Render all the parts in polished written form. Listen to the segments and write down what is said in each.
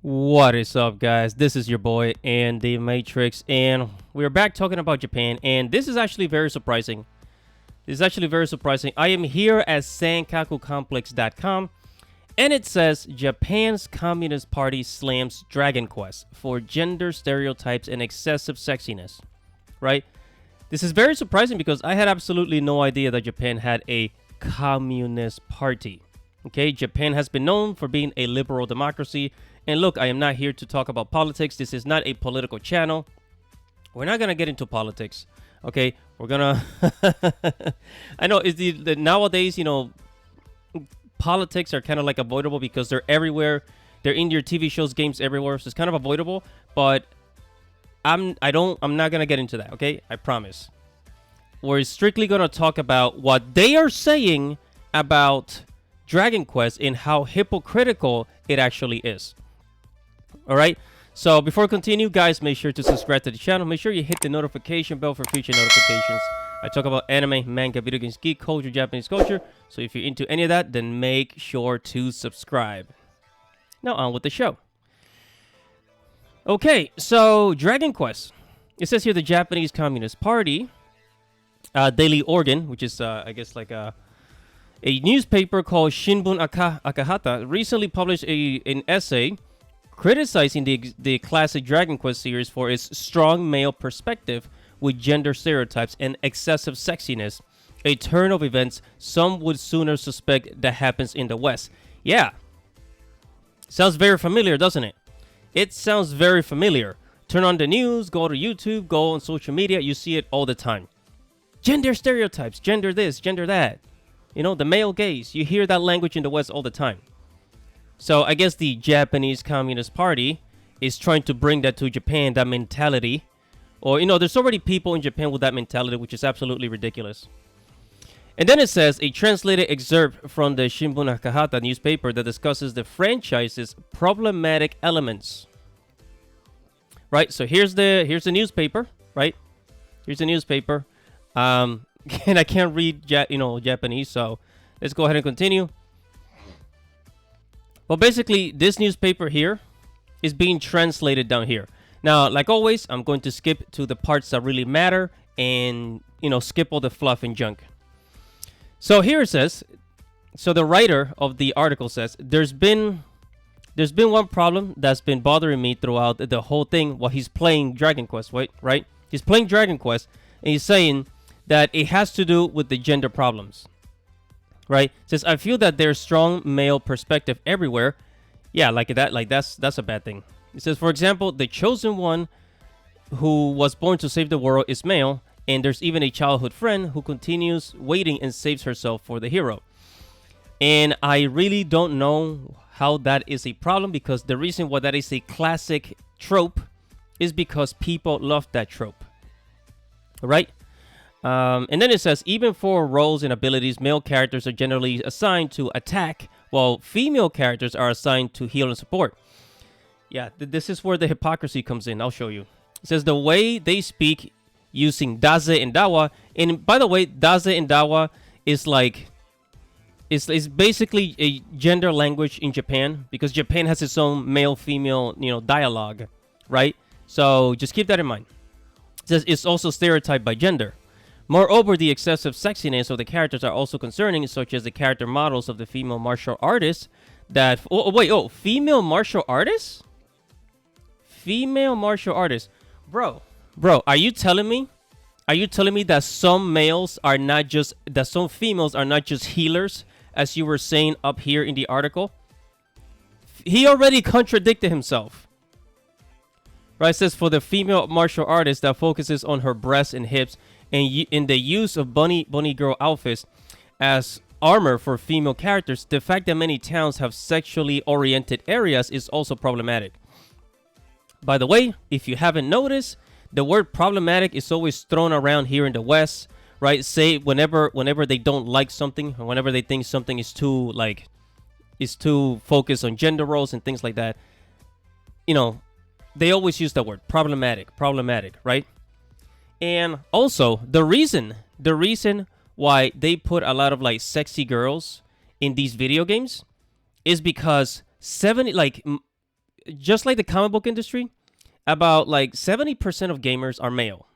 What is up, guys? This is your boy and the Matrix, and we're back talking about Japan. And this is actually very surprising. I am here at sankakucomplex.com, and it says Japan's Communist Party slams Dragon Quest for gender stereotypes and excessive sexiness. Right? This is very surprising because I had absolutely no idea that Japan had a communist party. Okay, Japan has been known for being a liberal democracy. And look, I am not here to talk about politics. This is not a political channel. We're not going to get into politics. Okay, we're going to... I know it's the nowadays, politics are kind of like avoidable because they're everywhere. They're in your TV shows, games, everywhere. So it's kind of avoidable. But I'm not going to get into that, okay? I promise. We're strictly going to talk about what they are saying about Dragon Quest and how hypocritical it actually is. All right. So before we continue, guys, make sure to subscribe to the channel. Make sure you hit the notification bell for future notifications. I talk about anime, manga, video games, geek culture, Japanese culture. So if you're into any of that, then make sure to subscribe. Now on with the show. Okay, so Dragon Quest. It says here the Japanese Communist Party, Daily Organ, which is I guess like a newspaper called Shinbun Akahata, recently published an essay criticizing the classic Dragon Quest series for its strong male perspective with gender stereotypes and excessive sexiness, a turn of events some would sooner suspect that happens in the West. Yeah. Sounds very familiar, doesn't it? It sounds very familiar. Turn on the news, go to YouTube, go on social media, you see it all the time. Gender stereotypes, gender this, gender that. The male gaze. You hear that language in the West all the time. So I guess the Japanese Communist Party is trying to bring that to Japan, that mentality. Or, there's already people in Japan with that mentality, which is absolutely ridiculous. And then it says a translated excerpt from the Shinbun Akahata newspaper that discusses the franchise's problematic elements. Right, so here's the newspaper, right? Here's the newspaper. And I can't read Japanese, so let's go ahead and continue. Well, basically, this newspaper here is being translated down here. Now, like always, I'm going to skip to the parts that really matter and, skip all the fluff and junk. So here it says, so the writer of the article says, there's been one problem that's been bothering me throughout the whole thing while he's playing Dragon Quest, right? He's playing Dragon Quest, and he's saying that it has to do with the gender problems. Right? It says, I feel that there's strong male perspective everywhere. Yeah, that's a bad thing. It says, for example, the chosen one who was born to save the world is male, and there's even a childhood friend who continues waiting and saves herself for the hero. And I really don't know how that is a problem, because the reason why that is a classic trope is because people love that trope. Right? And then it says, even for roles and abilities, male characters are generally assigned to attack, while female characters are assigned to heal and support. Yeah, this is where the hypocrisy comes in. I'll show you. It says the way they speak using daze and dawa. And by the way, daze and dawa is like, it's basically a gender language in Japan, because Japan has its own male-female, dialogue, right? So just keep that in mind. It says it's also stereotyped by gender. Moreover, the excessive sexiness of the characters are also concerning, such as the character models of the female martial artists that... female martial artists? Female martial artists. Bro, are you telling me that some males are not just... that some females are not just healers, as you were saying up here in the article? He already contradicted himself. Right, it says, for the female martial artist that focuses on her breasts and hips, and in the use of bunny girl outfits as armor for female characters, the fact that many towns have sexually oriented areas is also problematic. By the way, if you haven't noticed, the word problematic is always thrown around here in the West, right? Say whenever they don't like something, or whenever they think something is too focused on gender roles and things like that, they always use that word, problematic, right? And also, the reason why they put a lot of like sexy girls in these video games is because just like the comic book industry, about like 70% of gamers are male.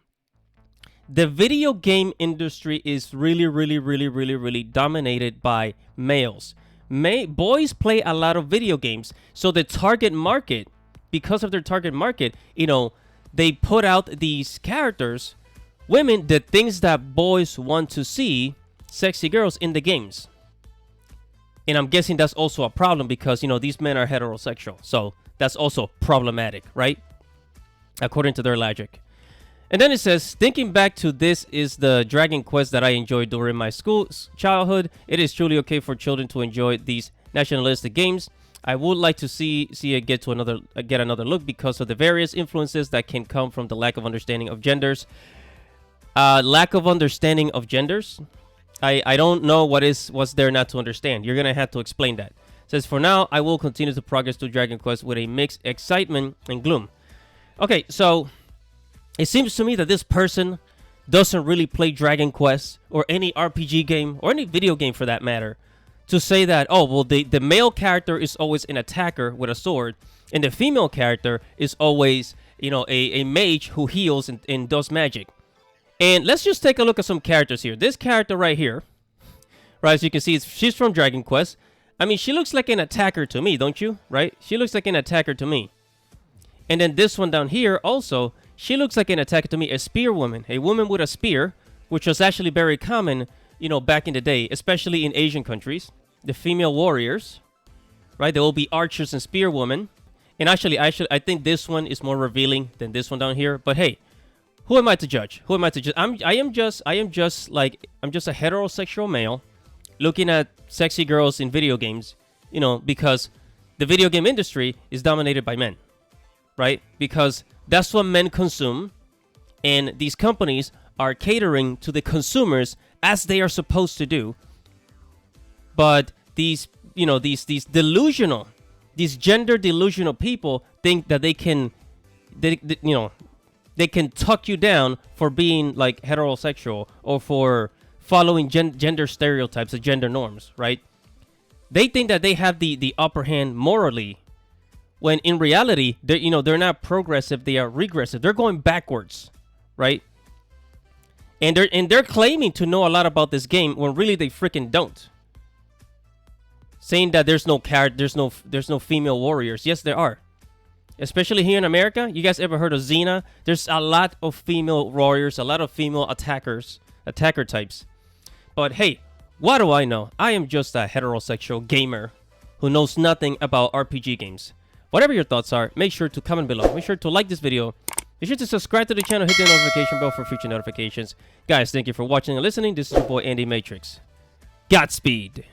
The video game industry is really dominated by males. Boys play a lot of video games, so the target market, because of their target market, they put out these characters, women, the things that boys want to see, sexy girls in the games. And I'm guessing that's also a problem because, these men are heterosexual. So that's also problematic, right? According to their logic. And then it says, thinking back to this is the Dragon Quest that I enjoyed during my childhood. It is truly okay for children to enjoy these nationalistic games. I would like to see it get another look because of the various influences that can come from the lack of understanding of genders. Lack of understanding of genders. I don't know what's there not to understand. You're gonna have to explain that. It says, for now, I will continue to progress through Dragon Quest with a mixed excitement and gloom. Okay, so it seems to me that this person doesn't really play Dragon Quest or any RPG game or any video game for that matter to say that, oh, well, the male character is always an attacker with a sword and the female character is always, a mage who heals and does magic. And let's just take a look at some characters here. This character right here, right, as you can see, she's from Dragon Quest. I mean, she looks like an attacker to me, don't you? Right? She looks like an attacker to me. And then this one down here also, she looks like an attacker to me, a spear woman, a woman with a spear, which was actually very common, back in the day, especially in Asian countries. The female warriors, right? There will be archers and spear women. And actually, I think this one is more revealing than this one down here. But hey, who am I to judge? Who am I to judge? I am just a heterosexual male looking at sexy girls in video games, because the video game industry is dominated by men, right? Because that's what men consume, and these companies are catering to the consumers as they are supposed to do. But these gender delusional people think that they can tuck you down for being like heterosexual or for following gender stereotypes or gender norms, right? They think that they have the upper hand morally, when in reality, they're not progressive, they are regressive. They're going backwards, right? And they're claiming to know a lot about this game when really they freaking don't. Saying that there's no female warriors. Yes, there are. Especially here in America. You guys ever heard of Xena? There's a lot of female warriors, a lot of female attacker types. But hey, what do I know? I am just a heterosexual gamer who knows nothing about RPG games. Whatever your thoughts are, make sure to comment below. Make sure to like this video. Be sure to subscribe to the channel, hit the notification bell for future notifications. Guys, thank you for watching and listening. This is your boy Andy Matrix. Godspeed.